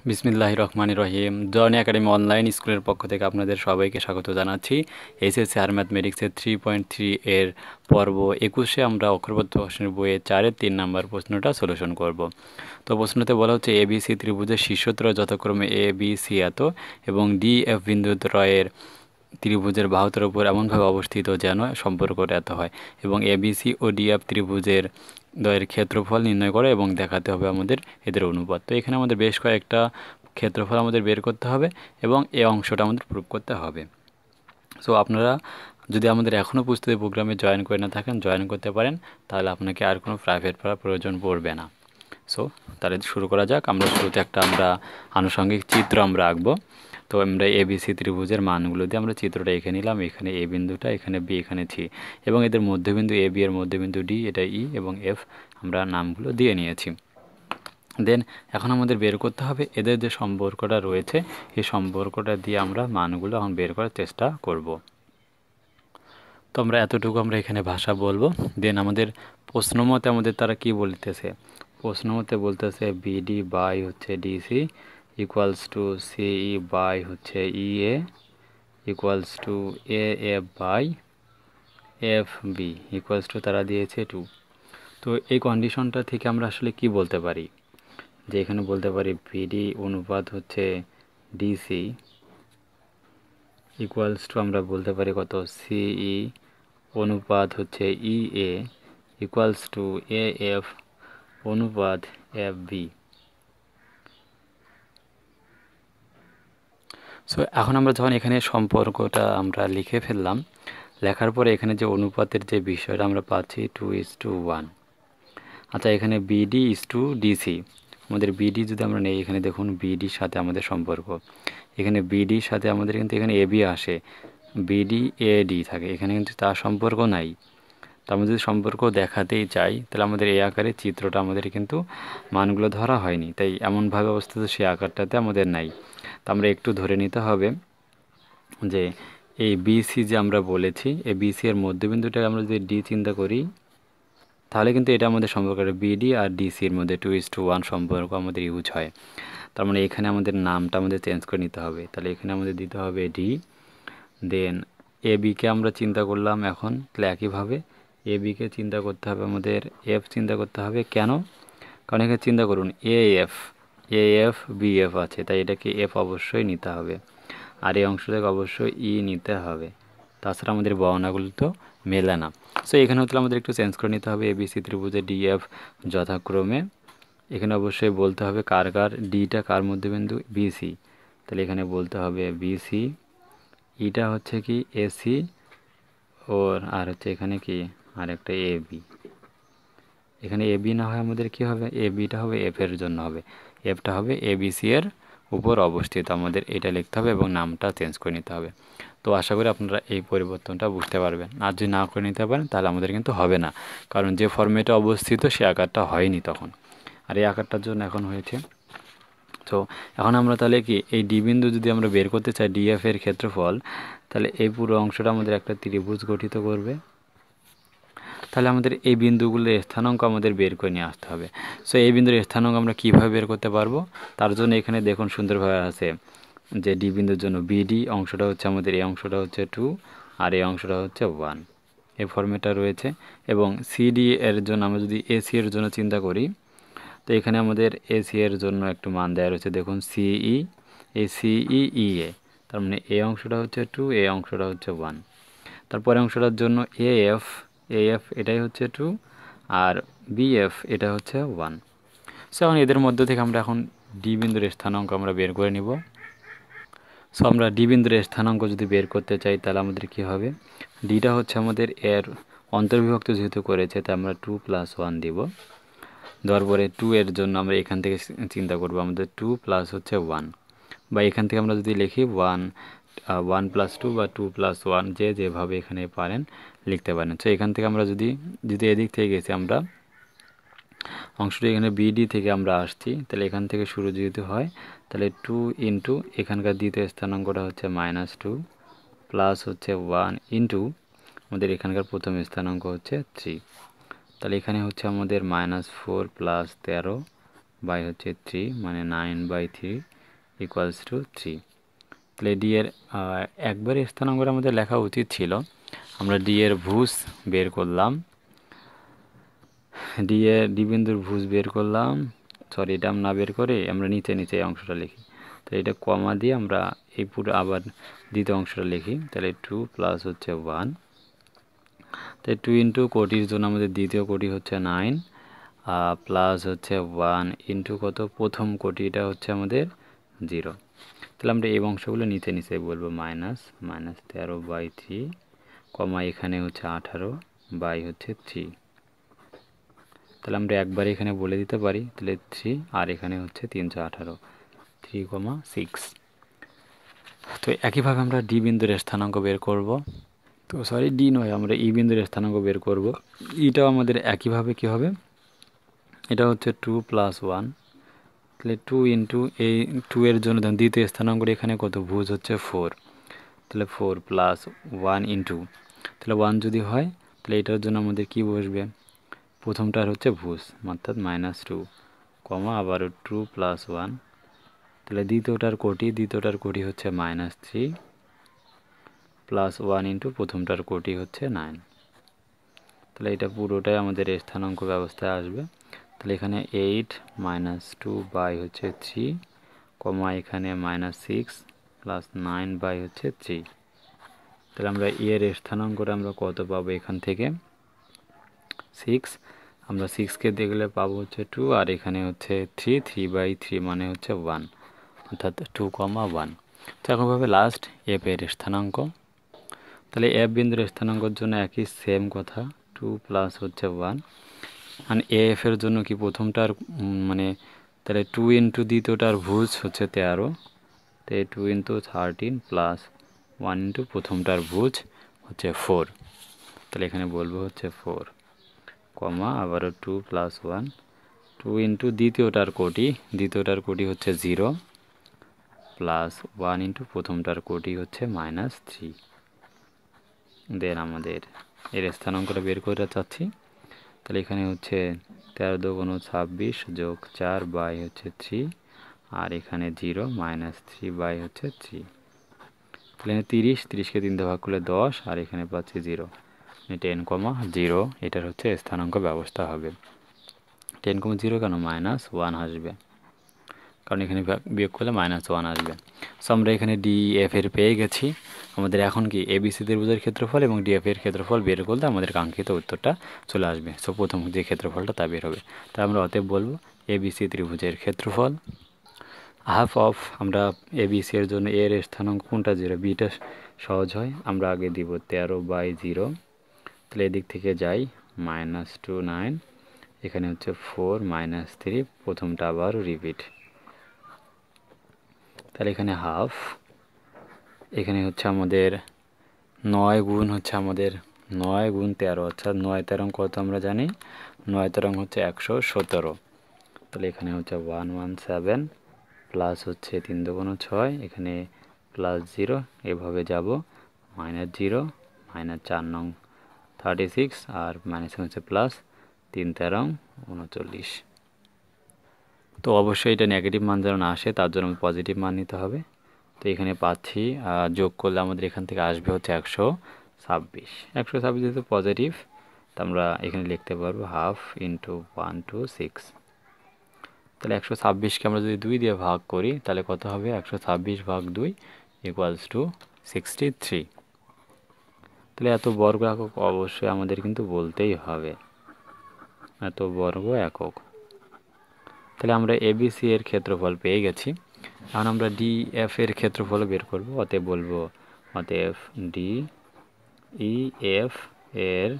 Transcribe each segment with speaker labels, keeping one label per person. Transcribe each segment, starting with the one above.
Speaker 1: বিসমিল্লাহির রহমানির রহিম। Journey academy online স্কুলের পক্ষ থেকে আপনাদের সবাইকে স্বাগত জানাচ্ছি। এইচএসসি হায়ার ম্যাথমেটিক্সের 3.3 এর পর্ব 21-এ আমরা অক্ষরবদ্ধ প্রশ্নের বইয়ে 4-এর 3 নম্বর প্রশ্নটা সলিউশন করব। তো প্রশ্নতে বলা হচ্ছে এবিসি ত্রিভুজের শীর্ষত্র যথাক্রমে এ বি সি এত এবং ডি এফ বিন্দুদ্বয়ের ত্রিভুজের বাহুতের উপর এমনভাবে অবস্থিত যেন সম্পর্কটা এত হয়, এবং এবিসি ও ডিএফ ত্রিভুজের দ্বয়ের ক্ষেত্রফল নির্ণয় করে এবং দেখাতে হবে আমাদের এদের অনুপাত। তো এখানে আমাদের বেশ কয়েকটা ক্ষেত্রফল আমাদের বের করতে হবে এবং এই অংশটা আমাদের প্রুভ করতে হবে। সো আপনারা যদি আমাদের এখনও প্রস্তুতি প্রোগ্রামে জয়েন করে না থাকেন, জয়েন করতে পারেন, তাহলে আপনাকে আর কোনো প্রাইভেট পড়ার প্রয়োজন পড়বে না। সো তাহলে শুরু করা যাক। আমরা শুরুতে আমরা আনুষঙ্গিক চিত্র আমরা আঁকবো। তো আমরা এবিসি ত্রিভুজের মানগুলো দিয়ে আমরা চিত্রটা এঁকে নিলাম। এখানে এ বিন্দুটা, এখানে বি, এখানে সি, এবং এদের মধ্যবিন্দু এ বি এর মধ্যবিন্দু ডি, এটা ই এবং এফ আমরা নামগুলো দিয়ে নিয়েছি। দেন এখন আমাদের বের করতে হবে এদের যে সম্পর্কটা রয়েছে, এই সম্পর্কটা দিয়ে আমরা মানগুলো এখন বের করার চেষ্টা করব। তো আমরা এতটুকু আমরা এখানে ভাষা বলবো। দেন আমাদের প্রশ্ন মতে আমাদের তারা কি বলতেছে, প্রশ্ন মতে বলতেছে বিডি বাই হচ্ছে DC equals to CE by হচ্ছে EA equals to A F by F B equals to তারা দিয়েছে 2। তো এই কন্ডিশনটা থেকে আমরা আসলে কি বলতে পারি, যে এখানে বলতে পারি বিডি অনুপাত হচ্ছে ডিসি ইকুয়ালস টু আমরা বলতে পারি কত, সিই অনুপাত হচ্ছে EA equals to A F অনুপাত এফ বি। সো এখন আমরা যখন এখানে সম্পর্কটা আমরা লিখে ফেললাম, লেখার পরে এখানে যে অনুপাতের যে বিষয়টা আমরা পাচ্ছি 2:1। আচ্ছা, এখানে বিডি ইজ টু ডিসি, আমাদের বিডি যদি আমরা নেই, এখানে দেখুন বিডির সাথে আমাদের সম্পর্ক, এখানে বিডির সাথে আমাদের কিন্তু এখানে এবি আসে, বিডি এডি থাকে, এখানে কিন্তু তার সম্পর্ক নাই। তো আমরা যদি সম্পর্ক দেখাতেই চাই, তাহলে আমাদের এই আকারে চিত্রটা আমাদের কিন্তু মানগুলো ধরা হয়নি, তাই এমনভাবে অবস্থিত সেই আকারটাতে আমাদের নাই। তো আমরা একটু ধরে নিতে হবে যে এই বিসি যে আমরা বলেছি, এই বিসি এর মধ্যবিন্দুটা আমরা যদি ডি চিন্তা করি, তাহলে কিন্তু এটা আমাদের সম্পর্ক বিডি আর ডিসির মধ্যে 2:1 সম্পর্ক আমাদের ইউজ হয়। তার মানে এখানে আমাদের নামটা আমাদের চেঞ্জ করে নিতে হবে। তাহলে এখানে আমাদের দিতে হবে ডি। দেন এ বিকে আমরা চিন্তা করলাম এখন, তাহলে একইভাবে এ বিকে চিন্তা করতে হবে আমাদের, এফ চিন্তা করতে হবে। কেন? কারণ এখানে চিন্তা করুন এ এফ বি এফ আছে, তাই এটাকে এফ অবশ্যই নিতে হবে, আর এই অংশটাকে অবশ্যই ই নিতে হবে, তাছাড়া আমাদের বর্ণনাগুলো তো মেলে না। সো এখানে হচ্ছে আমাদের একটু চেঞ্জ করে নিতে হবে এবিসি ত্রিভুজে ডিএফ যথাক্রমে, এখানে অবশ্যই বলতে হবে কার কার, ডিটা কার মধ্যবিন্দু, বিসি, তাহলে এখানে বলতে হবে বিসি, ইটা হচ্ছে কি এসি, ওর আর হচ্ছে এখানে কি আর একটা এ বি। এখানে এ বি না হয় আমাদের কি হবে, এ বিটা হবে এফ এর জন্য হবে, এফটা হবে এ বি সি এর উপর অবস্থিত, আমাদের এটা লিখতে হবে এবং নামটা চেঞ্জ করে নিতে হবে। তো আশা করি আপনারা এই পরিবর্তনটা বুঝতে পারবেন। আর যদি না করে নিতে পারেন তাহলে আমাদের কিন্তু হবে না, কারণ যে ফর্মেটে অবস্থিত সে আকারটা হয়নি তখন, আর এই আকারটার জন্য এখন হয়েছে। তো এখন আমরা তাহলে কি এই ডি বিন্দু যদি আমরা বের করতে চাই ডিএফ এর ক্ষেত্রফল, তাহলে এই পুরো অংশটা আমাদের একটা ত্রিভুজ গঠিত করবে। তাহলে আমাদের এই বিন্দুগুলোর স্থানাঙ্ক আমাদের বের করে নিয়ে আসতে হবে। সো এই বিন্দুর স্থানাঙ্ক আমরা কীভাবে বের করতে পারবো, তার জন্য এখানে দেখুন সুন্দরভাবে আছে যে ডি বিন্দুর জন্য বিডি অংশটা হচ্ছে আমাদের, এই অংশটা হচ্ছে 2 আর এই অংশটা হচ্ছে 1, এই ফর্মেটটা রয়েছে। এবং সিডি এর জন্য আমরা যদি এসি এর জন্য চিন্তা করি, তো এখানে আমাদের এসি এর জন্য একটু মান দেওয়া রয়েছে, দেখুন সিই, এই সিই এ, তার মানে এই অংশটা হচ্ছে 2, এই অংশটা হচ্ছে 1। তারপরে অংশটার জন্য এএফ এটাই হচ্ছে 2 আর বিএফ এটা হচ্ছে 1। সো এখন এদের মধ্যে থেকে আমরা এখন ডি বিন্দুর স্থানাঙ্ক আমরা বের করে নিব। সো আমরা ডি বিন্দুর স্থানাঙ্ক যদি বের করতে চাই, তাহলে আমাদের কি হবে, ডিটা হচ্ছে আমাদের এর অন্তর্বিভক্ত যেহেতু করেছে, তাই আমরা 2+1 দিব। দেওয়ার পরে 2 এর জন্য আমরা এখান থেকে চিন্তা করব, আমাদের 2+ হচ্ছে 1, বা এখান থেকে আমরা যদি লিখি 1+2 বা 2+1, যে যেভাবে এখানে পারেন লিখতে পারেন। তো এখান থেকে আমরা যদি এদিক থেকে গেছি, আমরা অংশটি এখানে বিডি থেকে আমরা আসছি, তাহলে এখান থেকে শুরু যেহেতু হয়, তাহলে 2 ইন্টু এখানকার দ্বিতীয় স্থানাঙ্কটা হচ্ছে -2 প্লাস হচ্ছে 1 ইন্টু আমাদের এখানকার প্রথম স্থানাঙ্ক হচ্ছে 3, তাহলে এখানে হচ্ছে আমাদের -4 + 13 বাই হচ্ছে 3 মানে 9/3 ইকুয়ালস টু 3। তাহলে ডি এর একবারে স্থানাঙ্ক আমাদের লেখা উচিত ছিল। আমরা ডি এর ভুজ বের করলাম, ডি বিন্দুর ভুজ বের করলাম, সরি এটা না বের করে আমরা নিচে এই অংশটা লিখি। তো এটা কমা দিয়ে আমরা এই পুরো আবার দ্বিতীয় অংশটা লিখি। তাহলে 2 প্লাস হচ্ছে 1, তাই 2 ইন্টু কোটির জন্য আমাদের দ্বিতীয় কোটি হচ্ছে 9 প্লাস হচ্ছে 1 ইন্টু কত প্রথম কোটিটা হচ্ছে আমাদের 0। তাহলে আমরা এই অংশগুলো নিচে বলবো -13/3 কমা এখানে হচ্ছে 18 বাই হচ্ছে 3। তাহলে আমরা একবার এখানে বলে দিতে পারি, তাহলে 3 আর এখানে হচ্ছে 318 3,6। তো একইভাবে আমরা ডি বিন্দুর স্থানাঙ্ক বের করব। তো সরি ডি নয়, আমরা ই বিন্দুর স্থানাঙ্ক বের করব। ইটাও আমাদের একইভাবে কী হবে, এটা হচ্ছে 2 প্লাস 1, তাহলে 2 ইন্টু এই 2 এর জন্য ধরুন দ্বিতীয় স্থানাঙ্ক এখানে কত ভুজ হচ্ছে 4, তাহলে 4 প্লাস 1 ইন্টু, তাহলে 1 যদি হয় তাহলে এটার জন্য আমাদের কি বসবে, প্রথমটার হচ্ছে ভুজ অর্থাৎ -2 কমা আবারও 2 প্লাস 1, তাহলে দ্বিতীয়টার কোটি হচ্ছে -3 প্লাস 1 ইন্টু প্রথমটার কোটি হচ্ছে 9। তাহলে এটা পুরোটাই আমাদের স্থানাঙ্ক ব্যবস্থায় আসবে। তাহলে এখানে 8 - 2 বাই হচ্ছে 3 কমা এখানে -6 প্লাস 9 বাই হচ্ছে 3। তাহলে আমরা এর স্থানাঙ্কটা আমরা কত পাবো এখান থেকে 6, আমরা 6কে দেখলে পাবো হচ্ছে 2 আর এখানে হচ্ছে 3/3 মানে হচ্ছে 1 অর্থাৎ 2,1। তো একইভাবে লাস্ট এফ এর স্থানাঙ্ক, তাহলে এফ বিন্দুর স্থানাঙ্কর জন্য একই সেম কথা 2 প্লাস হচ্ছে 1 আর এফ এর জন্য কি প্রথমটার মানে তাহলে 2 ইন্টু দ্বিতীয়টার ভুজ হচ্ছে 13, তাই 2 ইন্টু 13 প্লাস 1 ইন্টু প্রথমটার ভুজ হচ্ছে 4, তাহলে এখানে বলবো হচ্ছে 4 কমা আবারও 2 প্লাস 1 2 ইন্টু দ্বিতীয়টার কোটি হচ্ছে 0 প্লাস 1 ইন্টু প্রথমটার কোটি হচ্ছে -3। দেন আমাদের এর স্থানাঙ্কটা বের করে চাচ্ছি। তাহলে এখানে হচ্ছে 13 × 26 যোগ 4 বাই হচ্ছে 3 আর এখানে 0 -3 বাই হচ্ছে 3। তাহলে 30কে 3 দিয়ে ভাগ করলে 10 আর এখানে পাচ্ছি 0, 10,0 এটার হচ্ছে স্থানাঙ্ক ব্যবস্থা হবে। 10,0 কেন -1 আসবে, কারণ এখানে বিয়োগ করলে -1 আসবে। সো আমরা এখানে ডিএফ এর পেয়ে গেছি। আমাদের এখন কি এবিসি ত্রিভুজের ক্ষেত্রফল এবং ডিএফ এর ক্ষেত্রফল বের করলে আমাদের কাঙ্ক্ষিত উত্তরটা চলে আসবে। সো প্রথম যে ক্ষেত্রফলটা তা বের হবে। তাই আমরা অতএব বলবো এবিসি ত্রিভুজের ক্ষেত্রফল হাফ অফ, আমরা এবিসি এর জন্য এর স্থানাঙ্ক কোনটা 0, বিটা সহজ হয়, আমরা আগে দিব 13/0, তাহলে এদিক থেকে যাই -2 9, এখানে হচ্ছে 4 -3 প্রথমটা আবার রিপিট, তাহলে এখানে হাফ, এখানে হচ্ছে আমাদের 9 গুণ হচ্ছে আমাদের 9 গুণ 13 অর্থাৎ 9 তেরং কত আমরা জানি, 9 তেরং হচ্ছে 117, তাহলে এখানে হচ্ছে 117 প্লাস হচ্ছে 3 × 6 এখানে প্লাস 0 এভাবে যাব -0 -4 নং 36 আর মাইনাস হচ্ছে প্লাস 3 তেরং 39। তো অবশ্যই এটা নেগেটিভ মান যেন না আসে তার জন্য পজিটিভ মান নিতে হবে। তো এখানে পাচ্ছি যোগ করলে আমাদের এখান থেকে আসবে হচ্ছে 126 যেহেতু পজিটিভ, তো আমরা এখানে লিখতে পারবো হাফ ইন্টু 1 2 6। তাহলে 126কে আমরা যদি 2 দিয়ে ভাগ করি তাহলে কত হবে, 126 ভাগ 2 ইকুয়ালস টু 63। তাহলে এত বর্গ একক অবশ্যই আমাদের কিন্তু বলতেই হবে, এত বর্গ একক। তাহলে আমরা এবিসি এর ক্ষেত্রফল পেয়ে গেছি। এখন আমরা ডিএফ এর ক্ষেত্রফল বের করব। অতএব বলবো অতএব ডিইএফ এর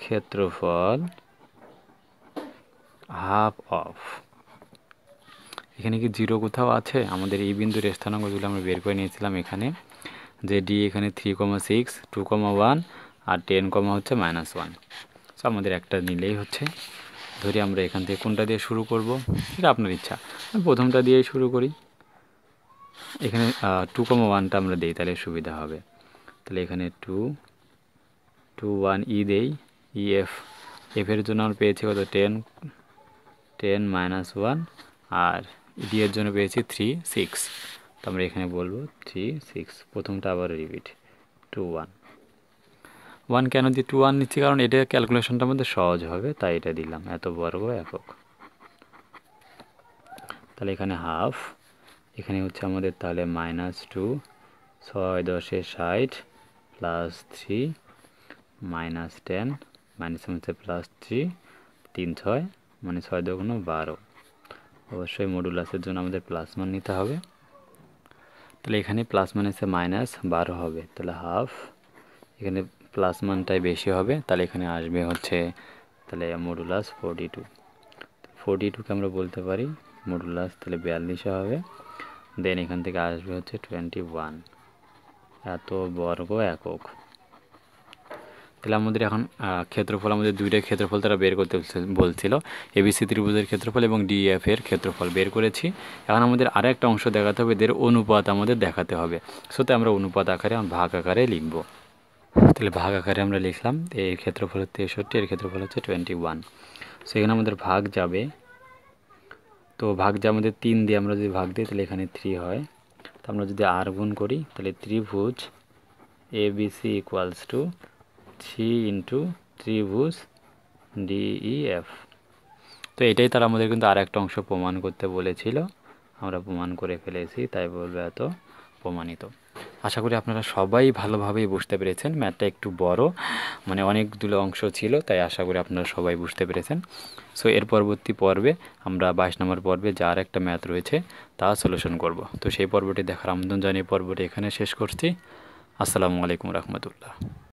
Speaker 1: ক্ষেত্রফল হাফ অফ, এখানে কি 0 কোথাও আছে, আমাদের এই বিন্দুর স্থানাঙ্কগুলো আমরা বের করে নিয়েছিলাম এখানে, যে ডি এখানে 3,6 2,1 আর 10, হচ্ছে -1। সো আমাদের একটা নিলেই হচ্ছে। ধরি আমরা এখান থেকে কোনটা দিয়ে শুরু করব, এটা আপনার ইচ্ছা, আমি প্রথমটা দিয়েই শুরু করি। এখানে 2,1টা আমরা দিই তাহলে সুবিধা হবে। তাহলে এখানে 2 2 1 ই দেই, এফ এর জন্য আমরা পেয়েছি কত 10 -1 আর ডি এর জন্য পেয়েছি 3 6, তো আমরা এখানে বলবো 3 6, প্রথমটা আবার রিপিট 2 1 1 কেন দিয়ে 2 1 নিচ্ছি, কারণ এটা ক্যালকুলেশনটা আমাদের সহজ হবে, তাই এটা দিলাম, এত বর্গ একক। তাহলে এখানে হাফ, এখানে হচ্ছে আমাদের তাহলে -2 6 10 60 প্লাস 3 -10 মাইনাস হচ্ছে +3 3 6 মানে 6 2 12। অবশ্যই মডুলাসের জন্য আমাদের প্লাস মান নিতে হবে, তাহলে এখানে প্লাস মান এসে -12 হবে, তাহলে হাফ, এখানে প্লাস মানটাই বেশি হবে, তাহলে এখানে আসবে হচ্ছে তাহলে মডুলাস 42। 42কে আমরা বলতে পারি মডুলাস তাহলে 42 হবে, দেন এখান থেকে আসবে হচ্ছে 21, এত বর্গ একক। তাহলে আমাদের এখন ক্ষেত্রফল, আমাদের দুইটা ক্ষেত্রফল তারা বের করতে বলছিল, এবিসি ত্রিভুজের ক্ষেত্রফল এবং ডিএফ এর ক্ষেত্রফল বের করেছি। এখন আমাদের আরেকটা অংশ দেখাতে হবে, এদের অনুপাত আমাদের দেখাতে হবে, তাই আমরা অনুপাত আকারে ভাগ আকারে লিখব। তাহলে ভাগ আকারে আমরা লিখলাম, এর ক্ষেত্রফল হচ্ছে 63, এর ক্ষেত্রফল হচ্ছে 21। সেখানে আমাদের ভাগ যাবে, তো ভাগ যা আমাদের 3 দিয়ে আমরা যদি ভাগ দিই তাহলে এখানে 3 হয়, তো আমরা যদি আর গুণ করি তাহলে ত্রিভুজ এবিসি ইকুয়ালস টু 3 ইন্টু ত্রিভুজ ডিইএফ। তো এটাই তারা আমাদের কিন্তু আর একটা অংশ প্রমাণ করতে বলেছিল, আমরা প্রমাণ করে ফেলেছি, তাই বলবো এত প্রমাণিত। আশা করি আপনারা সবাই ভালোভাবেই বুঝতে পেরেছেন। ম্যাথটা একটু বড়, মানে অনেকগুলো অংশ ছিল, তাই আশা করি আপনারা সবাই বুঝতে পেরেছেন। সো এর পরবর্তী পর্বে আমরা 22 নম্বর পর্বে যার একটা ম্যাথ রয়েছে তা সলিউশন করব। তো সেই পর্বটি দেখার আমন্ত্রণ জানিয়ে পর্বটি এখানে শেষ করছি। আসসালামু আলাইকুম রহমতুল্লাহ।